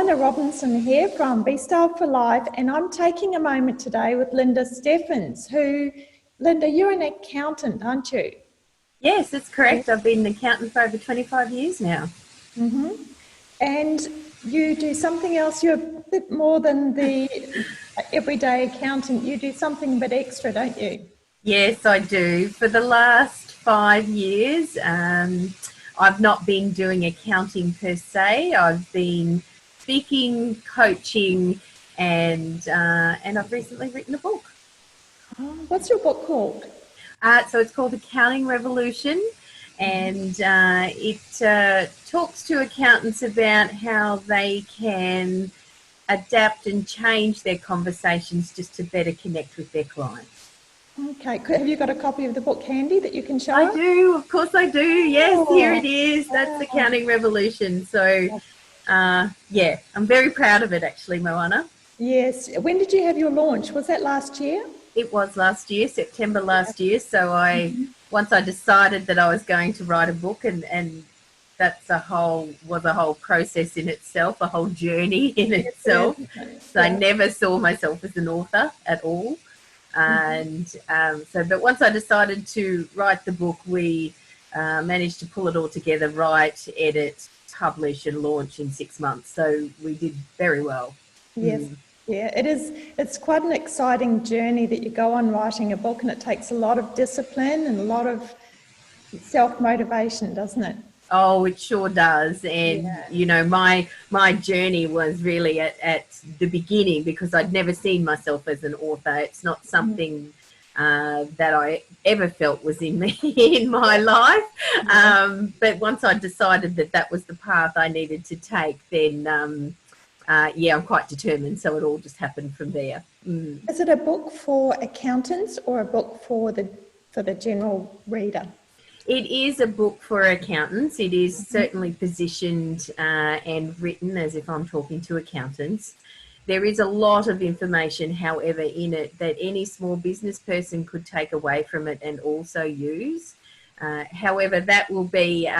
Moana Robinson here from Be Style for Life, and I'm taking a moment today with Lynda Steffens, who, Lynda, you're an accountant, aren't you? Yes, that's correct. I've been an accountant for over 25 years now. And you do something else. You're a bit more than the everyday accountant. You do something a bit extra, don't you? Yes, I do. For the last 5 years, I've not been doing accounting per se. I've been speaking, coaching, and I've recently written a book. Oh, what's your book called? So it's called Accounting Revolution, and it talks to accountants about how they can adapt and change their conversations just to better connect with their clients. Okay, have you got a copy of the book handy that you can show I us? do, of course I do. Yes, here it Oh, is. That's wow. Accounting Revolution. So, yeah, I'm very proud of it actually, Moana. Yes. When did you have your launch? Was that last year? It was last year, September last year. So once I decided that I was going to write a book, and that's was a whole process in itself, a whole journey in Yes, it itself. is. So I Yeah. never saw myself as an author at all. And but once I decided to write the book, we managed to pull it all together, write, edit, publish, and launch in 6 months. So we did very well. Yes. Yeah, it is. It's quite an exciting journey that you go on writing a book, and it takes a lot of discipline and a lot of self-motivation, doesn't it? Oh, it sure does. Yeah. And my journey was really at the beginning, because I'd never seen myself as an author. It's not something that I ever felt was in me in my life. But once I decided that that was the path I needed to take, then I'm quite determined. So it all just happened from there. Is it a book for accountants or a book for the general reader? It is a book for accountants. It is certainly positioned and written as if I'm talking to accountants. There is a lot of information, however, in it that any small business person could take away from it and also use. However, that will be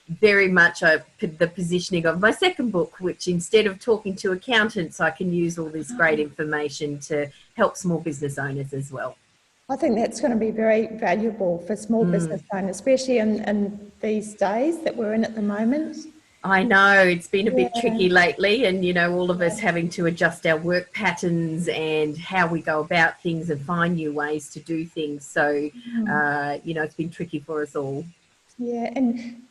very much the positioning of my second book, which instead of talking to accountants, I can use all this great information to help small business owners as well. I think that's going to be very valuable for small business owners, especially in these days that we're in at the moment. I know it's been a bit Yeah. tricky lately, and all of us having to adjust our work patterns and how we go about things and find new ways to do things. So, it's been tricky for us all. Yeah, and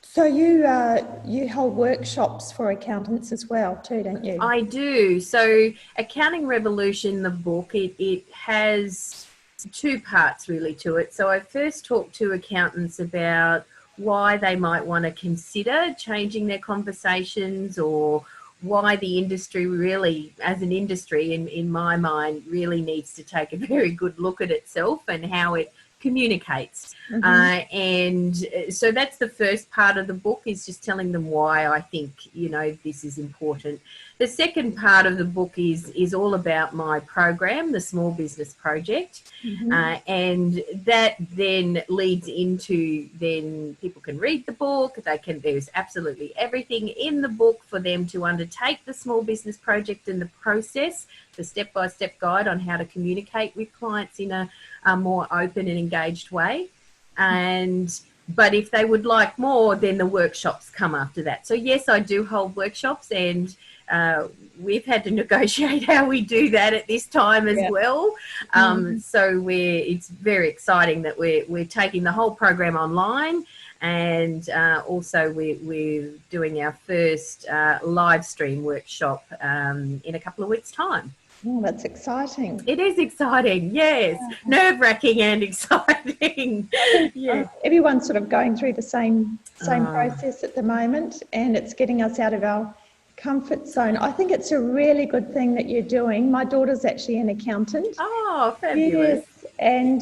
so you hold workshops for accountants as well too, don't you? I do. So, Accounting Revolution, the book, it has two parts really to it. So I first talk to accountants about why they might want to consider changing their conversations, or why the industry really, as an industry, in my mind, really needs to take a very good look at itself and how it communicates. And so that's the first part of the book, is just telling them why I think, this is important. The second part of the book is all about my program, the Small Business Project. And that then leads into, then people can read the book. There's absolutely everything in the book for them to undertake the Small Business Project and the process, the step-by-step guide on how to communicate with clients in a more open and engaged way. But if they would like more, then the workshops come after that. So yes, I do hold workshops, and we've had to negotiate how we do that at this time as well. So it's very exciting that we're taking the whole program online, and also we're doing our first live stream workshop in a couple of weeks' time. Oh, that's exciting. It is exciting, yes. Nerve-wracking and exciting. Yeah. Everyone's sort of going through the same process at the moment, and it's getting us out of our comfort zone. I think it's a really good thing that you're doing. My daughter's actually an accountant. Oh, fabulous. Yes, and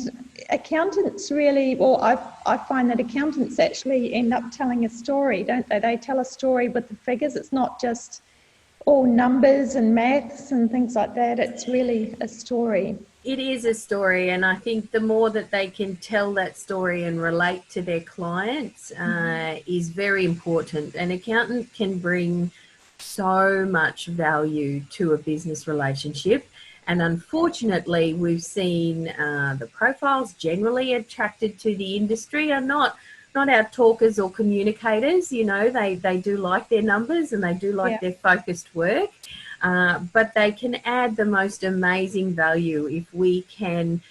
accountants really, I find that accountants actually end up telling a story, don't they? They tell a story with the figures. It's not just all numbers and maths and things like that. It's really a story. It is a story, and I think the more that they can tell that story and relate to their clients is very important. An accountant can bring so much value to a business relationship. And unfortunately, we've seen the profiles generally attracted to the industry are not our talkers or communicators. You know, they do like their numbers and they do like their focused work, but they can add the most amazing value if we can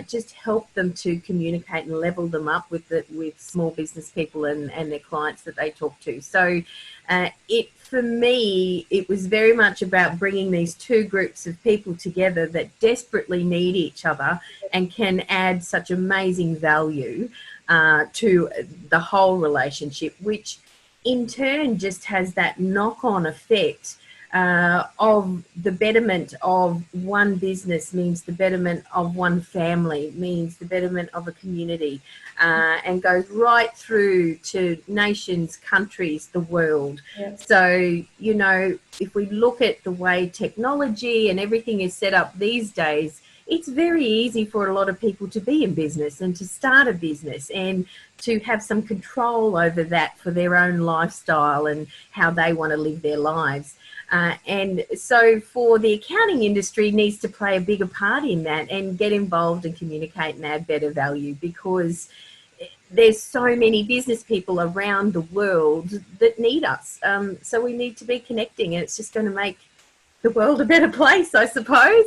just help them to communicate and level them up with small business people and their clients that they talk to. So for me, it was very much about bringing these two groups of people together that desperately need each other and can add such amazing value to the whole relationship, which in turn just has that knock-on effect of the betterment of one business means the betterment of one family, means the betterment of a community, and goes right through to nations, countries, the world. Yes. So, you know, if we look at the way technology and everything is set up these days, it's very easy for a lot of people to be in business and to start a business and to have some control over that for their own lifestyle and how they want to live their lives. And so for the accounting industry needs to play a bigger part in that and get involved and communicate and add better value, because there's so many business people around the world that need us. So we need to be connecting, and it's just going to make the world a better place, I suppose.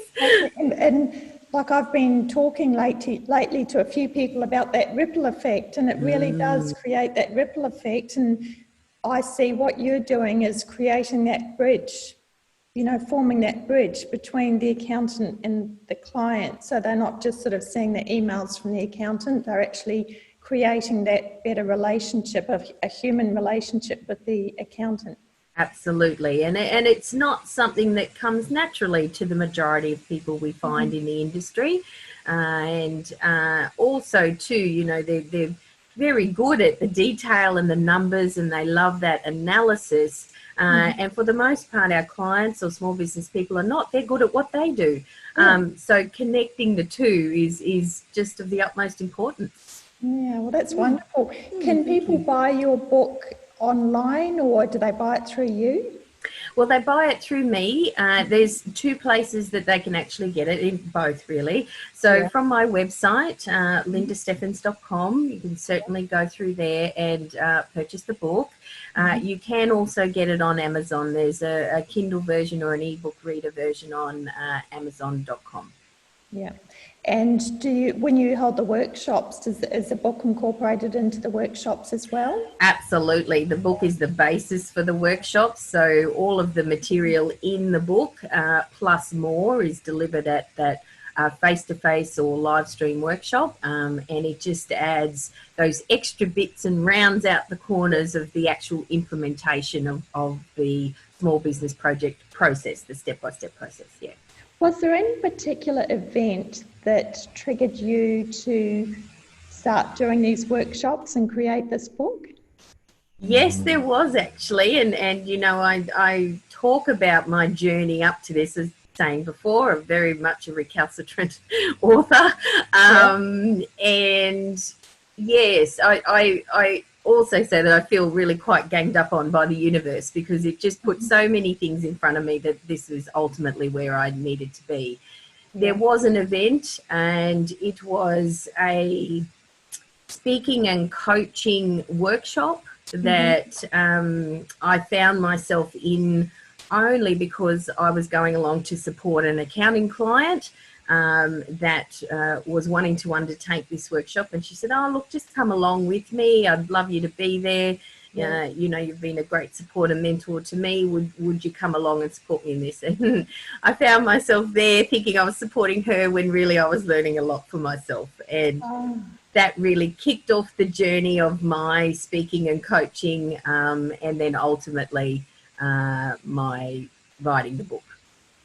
And like I've been talking lately to a few people about that ripple effect, and it really does create that ripple effect. And I see what you're doing is creating that bridge, you know, forming that bridge between the accountant and the client. So they're not just sort of seeing the emails from the accountant, they're actually creating that better relationship, a human relationship with the accountant. Absolutely. And it's not something that comes naturally to the majority of people we find in the industry. And also too, you know, they're very good at the detail and the numbers, and they love that analysis. And for the most part, our clients or small business people are not. They're good at what they do. So connecting the two is just of the utmost importance. Yeah, well, that's wonderful. Can people buy your book online, or do they buy it through you? Well, they buy it through me. There's two places that they can actually get it, in both really. So from my website, lindasteffens.com, you can certainly go through there and purchase the book. You can also get it on Amazon. There's a Kindle version or an ebook reader version on amazon.com. Yeah. And when you hold the workshops, is the book incorporated into the workshops as well? Absolutely. The book is the basis for the workshops. So all of the material in the book, plus more, is delivered at that face-to-face or live stream workshop. And it just adds those extra bits and rounds out the corners of the actual implementation of the small business project process, the step-by-step process, yeah. Was there any particular event that triggered you to start doing these workshops and create this book? Yes, there was actually. And you know, I talk about my journey up to this, as saying before, I'm very much a recalcitrant author. And yes, I also say that I feel really quite ganged up on by the universe, because it just put so many things in front of me that this was ultimately where I needed to be. There was an event, and it was a speaking and coaching workshop that I found myself in only because I was going along to support an accounting client that was wanting to undertake this workshop. And she said, oh, look, just come along with me. I'd love you to be there. You know, you've been a great support and mentor to me. Would you come along and support me in this? And I found myself there thinking I was supporting her when really I was learning a lot for myself. And that really kicked off the journey of my speaking and coaching, and then ultimately my writing the book.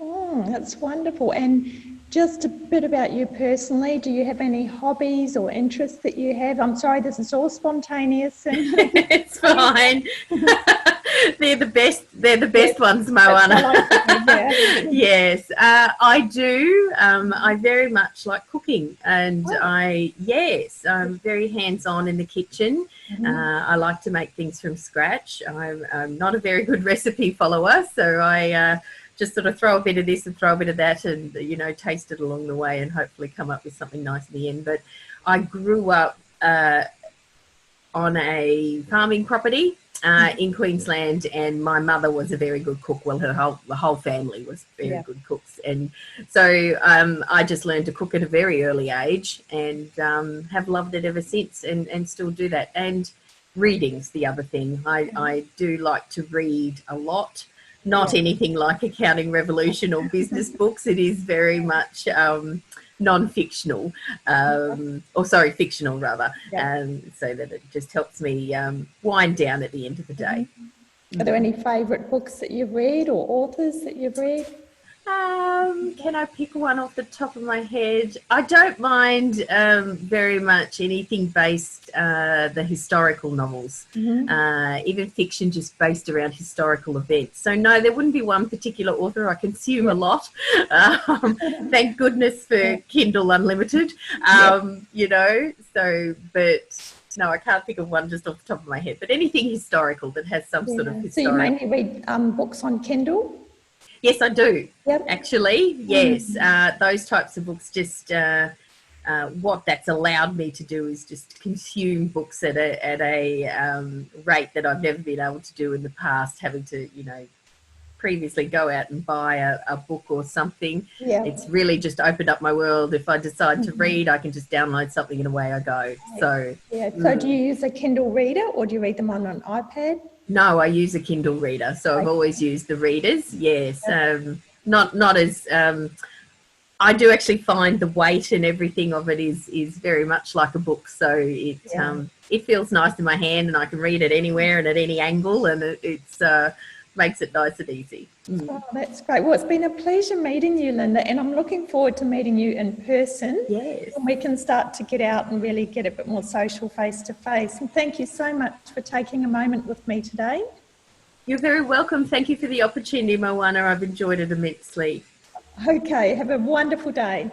Oh, that's wonderful. And just a bit about you personally, do you have any hobbies or interests that you have? I'm sorry, this is all spontaneous. It's fine. They're the best. They're the best ones, Moana. Yes, I do. I very much like cooking, and I'm very hands-on in the kitchen. I like to make things from scratch. I'm not a very good recipe follower, so I just sort of throw a bit of this and throw a bit of that, and taste it along the way, and hopefully come up with something nice in the end. But I grew up on a farming property in Queensland, and my mother was a very good cook. Well, the whole family was very good cooks, and so I just learned to cook at a very early age, and have loved it ever since, and still do that. And reading's the other thing. I do like to read a lot. Not anything like Accounting Revolution or business books. It is very much non-fictional, fictional rather, so that it just helps me wind down at the end of the day. Are there any favourite books that you've read or authors that you've read? Can I pick one off the top of my head? I don't mind very much anything based the historical novels, even fiction just based around historical events. So no, there wouldn't be one particular author. I consume a lot. Thank goodness for Kindle Unlimited. But no, I can't think of one just off the top of my head. But anything historical that has some sort of historical. So you mainly read books on Kindle? Yes, I do. Actually, yes. Those types of books, just what that's allowed me to do is just consume books at a rate that I've never been able to do in the past, having to, previously go out and buy a book or something. It's really just opened up my world. If I decide to read, I can just download something and away I go. So So do you use a Kindle reader, or do you read them on an iPad? No, I use a Kindle reader, so I've always used the readers. Yes, not as. I do actually find the weight and everything of it is very much like a book, so it feels nice in my hand, and I can read it anywhere and at any angle, and it's makes it nice and easy. Oh, that's great. Well, it's been a pleasure meeting you, Lynda, and I'm looking forward to meeting you in person. Yes. And we can start to get out and really get a bit more social face-to-face. And thank you so much for taking a moment with me today. You're very welcome. Thank you for the opportunity, Moana. I've enjoyed it immensely. Okay, have a wonderful day.